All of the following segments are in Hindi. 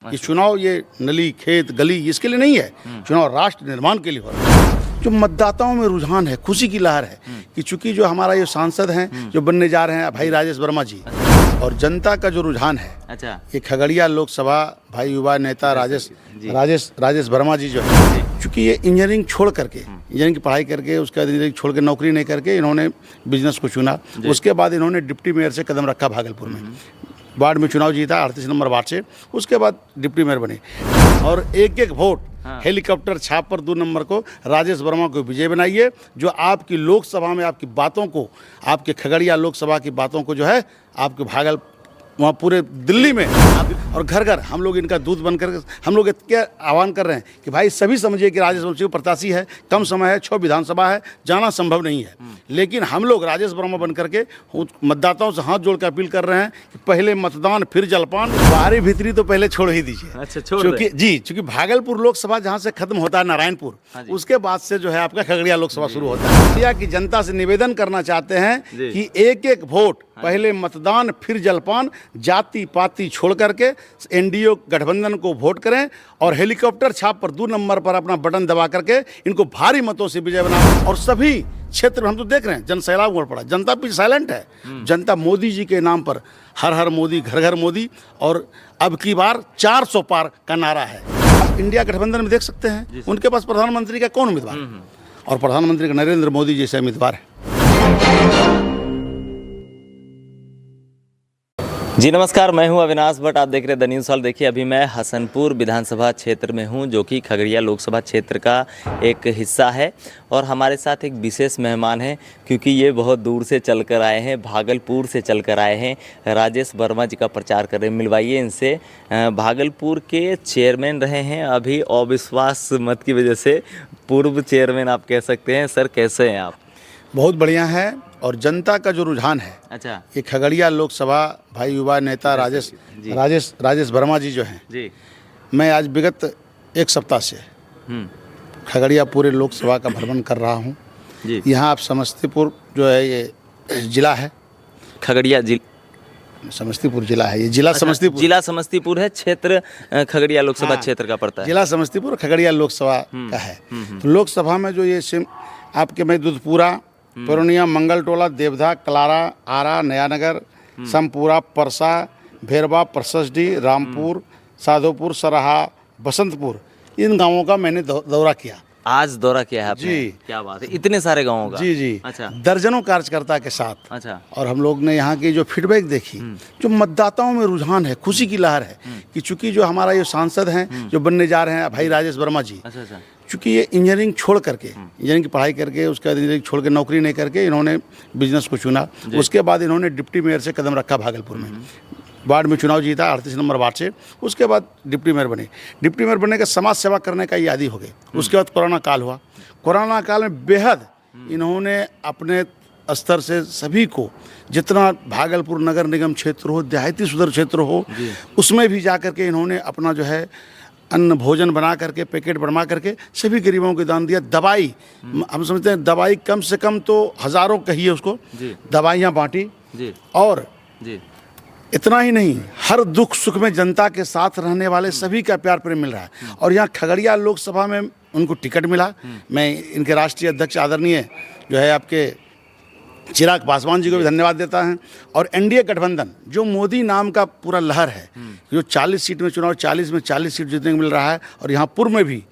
ये चुनाव ये नली खेत गली इसके लिए नहीं है, चुनाव राष्ट्र निर्माण के लिए हो रहा है। जो मतदाताओं में रुझान है, खुशी की लहर है कि चूंकि जो हमारा ये सांसद हैं जो बनने जा रहे हैं भाई राजेश वर्मा जी, और जनता का जो रुझान है, अच्छा, ये खगड़िया लोकसभा भाई युवा नेता राजेश वर्मा जी जो है, चूंकि ये इंजीनियरिंग छोड़ करके, इंजीनियरिंग की पढ़ाई करके उसके बाद इंजीनियरिंग छोड़ के नौकरी नहीं करके इन्होंने बिजनेस को चुना। उसके बाद इन्होंने डिप्टी मेयर से कदम रखा भागलपुर में, वार्ड में चुनाव जीता 38 नंबर वार्ड से, उसके बाद डिप्टी मेयर बने और एक एक वोट हेलीकॉप्टर छाप पर 2 नंबर को राजेश वर्मा को विजय बनाइए, जो आपकी लोकसभा में आपकी बातों को, आपके खगड़िया लोकसभा की बातों को जो है आपके भागलपुर वहाँ पूरे दिल्ली में और घर घर हम लोग इनका दूध बनकर हम लोग क्या आह्वान कर रहे हैं कि भाई सभी समझिए कि राजेश वर्मा प्रत्याशी है, कम समय है, 6 विधानसभा है, जाना संभव नहीं है, लेकिन हम लोग राजेश वर्मा बन करके मतदाताओं से हाथ जोड़ कर अपील कर रहे हैं कि पहले मतदान फिर जलपान, बाहरी भीतरी तो पहले छोड़ ही दीजिए। अच्छा, छोड़ चूंकि भागलपुर लोकसभा जहाँ से खत्म होता है नारायणपुर, उसके बाद से जो है आपका खगड़िया लोकसभा शुरू होता है। की जनता से निवेदन करना चाहते हैं कि एक एक वोट पहले मतदान फिर जलपान, जाति पाति छोड़ करके एनडीए गठबंधन को वोट करें और हेलीकॉप्टर छाप पर 2 नंबर पर अपना बटन दबा करके इनको भारी मतों से विजय बनाएं। और सभी क्षेत्र में हम तो देख रहे हैं जन सैलाब उमड़ पड़ा, जनता भी साइलेंट है, जनता मोदी जी के नाम पर हर हर मोदी घर घर मोदी, और अब की बार 400 पार का नारा है। आप इंडिया गठबंधन में देख सकते हैं उनके पास प्रधानमंत्री का कौन उम्मीदवार, और प्रधानमंत्री का नरेंद्र मोदी जैसे उम्मीदवार है। जी नमस्कार, मैं हूं अविनाश भट्ट, आप देख रहे हैं द न्यूज़ हॉल। देखिए अभी मैं हसनपुर विधानसभा क्षेत्र में हूं, जो कि खगड़िया लोकसभा क्षेत्र का एक हिस्सा है, और हमारे साथ एक विशेष मेहमान हैं, क्योंकि ये बहुत दूर से चलकर आए हैं, भागलपुर से चलकर आए हैं, राजेश वर्मा जी का प्रचार कर रहे हैं। मिलवाइए इनसे। भागलपुर के चेयरमैन रहे हैं, अभी अविश्वास मत की वजह से पूर्व चेयरमैन आप कह सकते हैं। सर कैसे हैं आप? बहुत बढ़िया है, और जनता का जो रुझान है, अच्छा, ये खगड़िया लोकसभा भाई युवा नेता राजेश वर्मा जी जो हैं जी, मैं आज विगत 1 सप्ताह से खगड़िया पूरे लोकसभा का भ्रमण कर रहा हूँ। यहाँ आप समस्तीपुर जो है ये जिला है, खगड़िया समस्तीपुर जिला है, ये जिला समस्तीपुर है, क्षेत्र खगड़िया लोकसभा क्षेत्र का पड़ता है। जिला समस्तीपुर खगड़िया लोकसभा का है। तो लोकसभा में जो ये आपके में दूधपुरा, पूर्णिया, मंगलटोला, देवधा, कलारा, आरा, नयानगर, समपुरा, परसा, भेरवा, परसडी, रामपुर, साधोपुर, सराहा, बसंतपुर, इन गांवों का मैंने दौरा किया। आज दौरा किया है आपने? जी, क्या बात है, इतने सारे गांवों का? जी। अच्छा, दर्जनों कार्यकर्ता के साथ। अच्छा, और हम लोग ने यहाँ की जो फीडबैक देखी, जो मतदाताओं में रुझान है, खुशी की लहर है कि चूंकि जो हमारा ये सांसद हैं जो बनने जा रहे हैं भाई राजेश वर्मा जी, चूंकि ये इंजीनियरिंग छोड़ करके, इंजीनियरिंग की पढ़ाई करके उसके बाद इंजीनियरिंग छोड़ के नौकरी नहीं करके इन्होंने बिजनेस को चुना। उसके बाद इन्होंने डिप्टी मेयर से कदम रखा भागलपुर में, वार्ड में चुनाव जीता 38 नंबर वार्ड से, उसके बाद डिप्टी मेयर बने। डिप्टी मेयर बनने का समाज सेवा करने का ये आदी हो गए। उसके बाद कोरोना काल हुआ। कोरोना काल में बेहद इन्होंने अपने स्तर से सभी को, जितना भागलपुर नगर निगम क्षेत्र हो, देहाती सुधर क्षेत्र हो, उसमें भी जा करके इन्होंने अपना जो है अन्न भोजन बना करके, पैकेट बनवा करके सभी गरीबों को दान दिया। दवाई, हम समझते हैं दवाई कम से कम तो हज़ारों कहिए उसको, दवाइयाँ बांटी। और इतना ही नहीं, हर दुख सुख में जनता के साथ रहने वाले सभी का प्यार प्रेम मिल रहा है। और यहाँ खगड़िया लोकसभा में उनको टिकट मिला। मैं इनके राष्ट्रीय अध्यक्ष आदरणीय जो है आपके चिराग पासवान जी को भी धन्यवाद देता है। और एनडीए गठबंधन जो मोदी नाम का पूरा लहर है, जो 40 सीट में चुनाव, 40 में 40 सीट जीतने को मिल रहा है, और यहाँ पूर्व में भी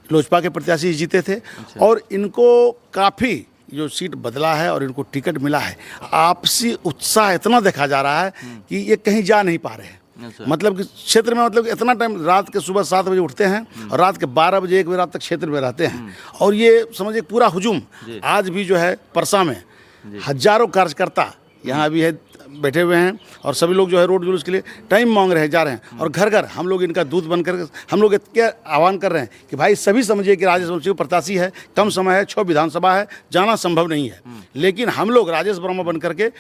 लोजपा के प्रत्याशी जीते थे। और इनको काफ़ी जो सीट बदला है और इनको टिकट मिला है। आपसी उत्साह इतना देखा जा रहा है कि ये कहीं जा नहीं पा रहे हैं। मतलब कि क्षेत्र में, मतलब इतना टाइम, रात के सुबह 7 बजे उठते हैं और रात के 12 बजे 1 बजे रात तक क्षेत्र में रहते हैं। और ये समझिए पूरा हुजूम आज भी जो है परसा में हजारों कार्यकर्ता यहाँ भी है, बैठे हुए हैं, और सभी लोग जो है रोड जुलूस के लिए टाइम मांग रहे हैं, जा रहे हैं। और घर घर हम लोग इनका दूध बनकर हम लोग क्या आह्वान कर रहे हैं कि भाई सभी समझिए कि राजेश वर्मा प्रत्याशी है, कम समय है, 6 विधानसभा है, जाना संभव नहीं है, लेकिन हम लोग राजेश वर्मा बन करके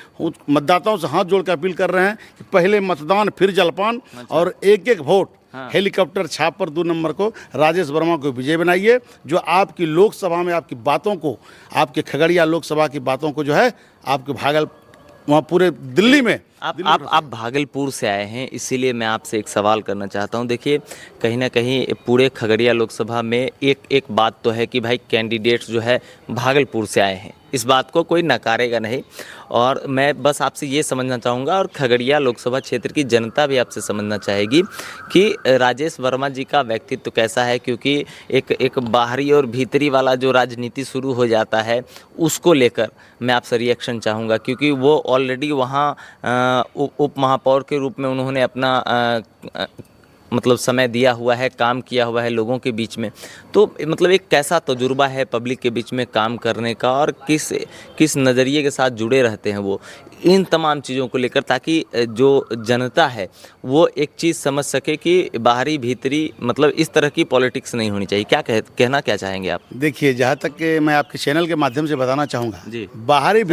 मतदाताओं से हाथ जोड़ कर अपील कर रहे हैं कि पहले मतदान फिर जलपान, और एक एक वोट हेलीकॉप्टर छाप पर 2 नंबर को राजेश वर्मा को विजय बनाइए, जो आपकी लोकसभा में आपकी बातों को, आपके खगड़िया लोकसभा की बातों को जो है आपके वहाँ पूरे दिल्ली में आप भागलपुर से आए हैं, इसीलिए मैं आपसे एक सवाल करना चाहता हूं। देखिए, कहीं ना कहीं पूरे खगड़िया लोकसभा में एक बात तो है कि भाई कैंडिडेट्स जो है भागलपुर से आए हैं, इस बात को कोई नकारेगा नहीं। और मैं बस आपसे ये समझना चाहूँगा, और खगड़िया लोकसभा क्षेत्र की जनता भी आपसे समझना चाहेगी कि राजेश वर्मा जी का व्यक्तित्व कैसा है, क्योंकि एक बाहरी और भीतरी वाला जो राजनीति शुरू हो जाता है उसको लेकर मैं आपसे रिएक्शन चाहूँगा, क्योंकि वो ऑलरेडी वहाँ उप महापौर के रूप में उन्होंने अपना मतलब समय दिया हुआ है, काम किया हुआ है लोगों के बीच में। तो मतलब एक कैसा तजुर्बा है पब्लिक के बीच में काम करने का, और किस नज़रिए के साथ जुड़े रहते हैं वो इन तमाम चीज़ों को लेकर, ताकि जो जनता है वो एक चीज़ समझ सके कि बाहरी भीतरी मतलब इस तरह की पॉलिटिक्स नहीं होनी चाहिए। क्या कहना क्या चाहेंगे आप? देखिए, जहाँ तक कि मैं आपके चैनल के माध्यम से बताना चाहूँगा जी, बाहरी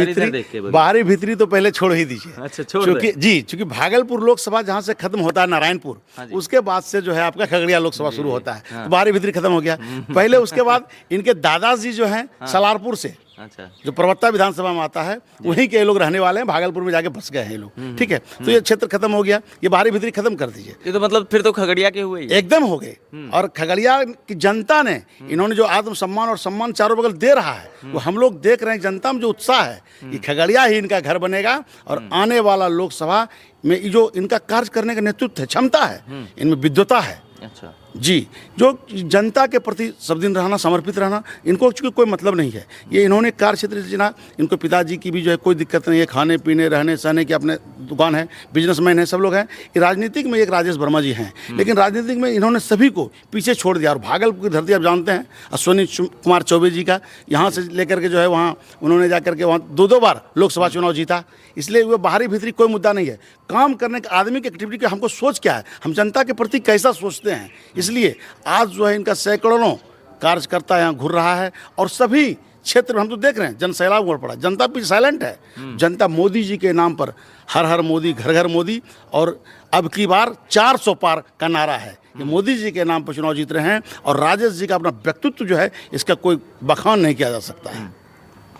भीतरी तो पहले छोड़ ही दीजिए। अच्छा, चूँकि भागलपुर लोकसभा जहाँ से खत्म होता है नारायणपुर, उसके बाद से जो है आपका खगड़िया लोकसभा शुरू होता है। तो बाहरी भीतरी खत्म हो गया पहले। उसके बाद इनके दादाजी जो हैं सलारपुर से, अच्छा, जो प्रवक्ता विधानसभा में आता है, वहीं के लोग रहने वाले हैं, भागलपुर में जाके बस गए हैं लोग। ठीक है, तो ये क्षेत्र खत्म हो गया, ये बाहरी भीतरी खत्म कर दीजिए। ये तो मतलब फिर तो खगड़िया के हुए एकदम हो गए। और खगड़िया की जनता ने इन्होंने जो आत्मसम्मान और सम्मान चारों बगल दे रहा है, वो हम लोग देख रहे हैं। जनता में जो उत्साह है कि खगड़िया ही इनका घर बनेगा, और आने वाला लोकसभा में जो इनका कार्य करने का नेतृत्व है, क्षमता है, इनमें विद्वता है। अच्छा जी, जो जनता के प्रति सब दिन रहना, समर्पित रहना, इनको चूँकि कोई मतलब नहीं है। ये इन्होंने कार्य क्षेत्र चुना। इनको पिताजी की भी जो है कोई दिक्कत नहीं है, खाने पीने रहने सहने की अपने दुकान है, बिजनेसमैन है, सब लोग हैं। राजनीतिक में एक राजेश वर्मा जी हैं, लेकिन राजनीतिक में इन्होंने सभी को पीछे छोड़ दिया। और भागलपुर की धरती आप जानते हैं, अश्विनी कुमार चौबे जी का, यहाँ से लेकर के जो है वहाँ उन्होंने जा करके वहाँ दो बार लोकसभा चुनाव जीता। इसलिए वो बाहरी भीतरी कोई मुद्दा नहीं है। काम करने के आदमी की एक्टिविटी का हमको सोच क्या है, हम जनता के प्रति कैसा सोचते हैं। इसलिए आज जो है इनका सैकड़ों कार्यकर्ता यहाँ घूर रहा है, और सभी क्षेत्र में हम तो देख रहे हैं जन सैलाब उमड़ पड़ा। जनता भी साइलेंट है। जनता मोदी जी के नाम पर हर हर मोदी, घर घर मोदी, और अब की बार 400 पार का नारा है। ये मोदी जी के नाम पर चुनाव जीत रहे हैं, और राजेश जी का अपना व्यक्तित्व जो है, इसका कोई बखान नहीं किया जा सकता है।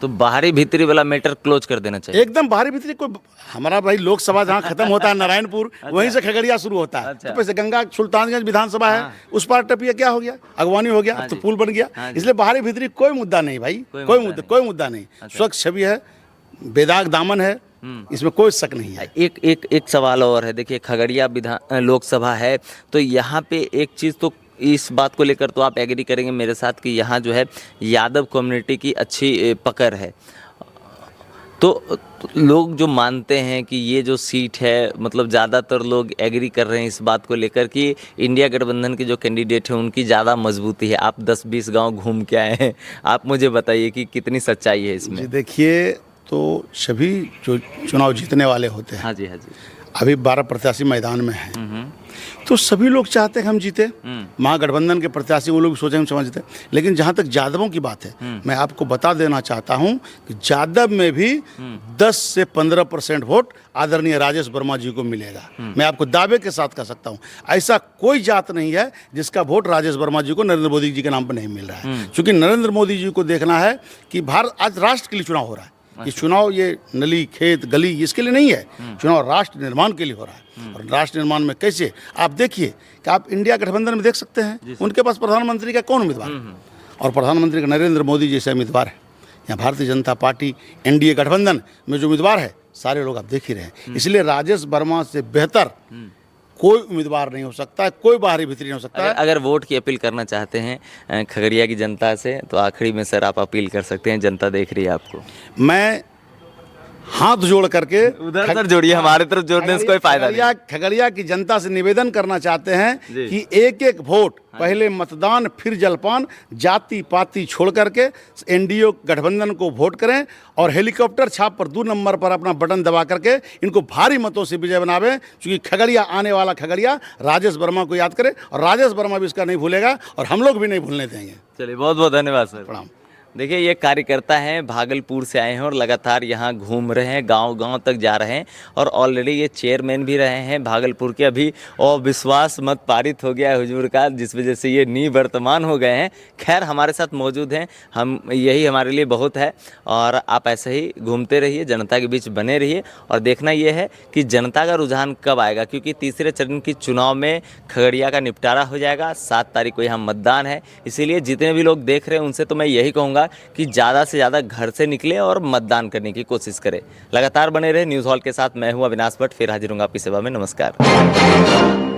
तो बाहरी भीतरी वाला मैटर क्लोज कर देना चाहिए। एकदम बाहरी भीतरी कोई, हमारा भाई लोकसभा जहाँ खत्म होता है नारायणपुर, वहीं से खगड़िया शुरू होता है। तो पैसे गंगा सुल्तानगंज विधानसभा है, उस पार टपिया क्या हो गया, अगवानी हो गया, अब तो पुल बन गया। इसलिए बाहरी भीतरी कोई मुद्दा नहीं भाई, कोई मुद्दा नहीं। स्वच्छ छवि है, बेदाग दामन है, इसमें कोई शक नहीं है। एक सवाल और है। देखिए, खगड़िया लोकसभा है, तो यहाँ पे एक चीज़ तो इस बात को लेकर तो आप एग्री करेंगे मेरे साथ कि यहाँ जो है यादव कम्युनिटी की अच्छी पकड़ है। तो लोग जो मानते हैं कि ये जो सीट है, मतलब ज़्यादातर लोग एग्री कर रहे हैं इस बात को लेकर कि इंडिया गठबंधन के जो कैंडिडेट हैं उनकी ज़्यादा मजबूती है। आप 10-20 गांव घूम के आए हैं, आप मुझे बताइए कि कितनी सच्चाई है इसमें। देखिए, तो सभी जो चुनाव जीतने वाले होते हैं, हाँ जी, हाँ जी, अभी 12 प्रत्याशी मैदान में हैं, तो सभी लोग चाहते हैं हम जीते। महागठबंधन के प्रत्याशी वो लोग सोचे हम समझ जीते। लेकिन जहाँ तक यादवों की बात है, मैं आपको बता देना चाहता हूँ कि यादव में भी 10 से 15% वोट आदरणीय राजेश वर्मा जी को मिलेगा। मैं आपको दावे के साथ कह सकता हूँ, ऐसा कोई जात नहीं है जिसका वोट राजेश वर्मा जी को नरेंद्र मोदी जी के नाम पर नहीं मिल रहा है। क्योंकि नरेंद्र मोदी जी को देखना है कि भारत आज राष्ट्र के लिए चुनाव हो रहा है। ये चुनाव ये नली खेत गली इसके लिए नहीं है, चुनाव राष्ट्र निर्माण के लिए हो रहा है। और राष्ट्र निर्माण में कैसे, आप देखिए कि आप इंडिया गठबंधन में देख सकते हैं, उनके पास प्रधानमंत्री का कौन उम्मीदवार, और प्रधानमंत्री का नरेंद्र मोदी जैसे उम्मीदवार है। यहाँ भारतीय जनता पार्टी एनडीए गठबंधन में जो उम्मीदवार है, सारे लोग आप देख ही रहे हैं। इसलिए राजेश वर्मा से बेहतर कोई उम्मीदवार नहीं हो सकता है, कोई बाहरी भीतरी नहीं हो सकता है। अगर वोट की अपील करना चाहते हैं खगड़िया की जनता से, तो आखिरी में सर आप अपील कर सकते हैं, जनता देख रही है आपको। मैं हाथ जोड़ करके उधर सर जोड़िए, हमारे तरफ जोड़ने से कोई फायदा नहीं। खगड़िया की जनता से निवेदन करना चाहते हैं कि एक एक वोट, पहले मतदान फिर जलपान, जाति पाति छोड़ करके एनडीए गठबंधन को वोट करें, और हेलीकॉप्टर छाप पर 2 नंबर पर अपना बटन दबा करके इनको भारी मतों से विजय बनावे। क्योंकि खगड़िया, आने वाला खगड़िया राजेश वर्मा को याद करे, और राजेश वर्मा भी इसका नहीं भूलेगा, और हम लोग भी नहीं भूलने देंगे। चलिए, बहुत बहुत धन्यवाद सर। प्रणाम। देखिए ये कार्यकर्ता हैं, भागलपुर से आए हैं और लगातार यहाँ घूम रहे हैं, गांव-गांव तक जा रहे हैं और ऑलरेडी ये चेयरमैन भी रहे हैं भागलपुर के। अभी और विश्वास मत पारित हो गया है हुजूर का, जिस वजह से ये निवर्तमान हो गए हैं। खैर हमारे साथ मौजूद हैं, हम यही हमारे लिए बहुत है। और आप ऐसे ही घूमते रहिए, जनता के बीच बने रहिए और देखना ये है कि जनता का रुझान कब आएगा, क्योंकि तीसरे चरण की चुनाव में खगड़िया का निपटारा हो जाएगा। 7 तारीख को यहाँ मतदान है, इसीलिए जितने भी लोग देख रहे हैं उनसे तो मैं यही कहूँगा कि ज़्यादा से ज़्यादा घर से निकले और मतदान करने की कोशिश करें। लगातार बने रहे न्यूज़ हॉल के साथ। मैं हूँ अविनाश भट्ट, फिर हाजिर हूँ आपकी सेवा में। नमस्कार।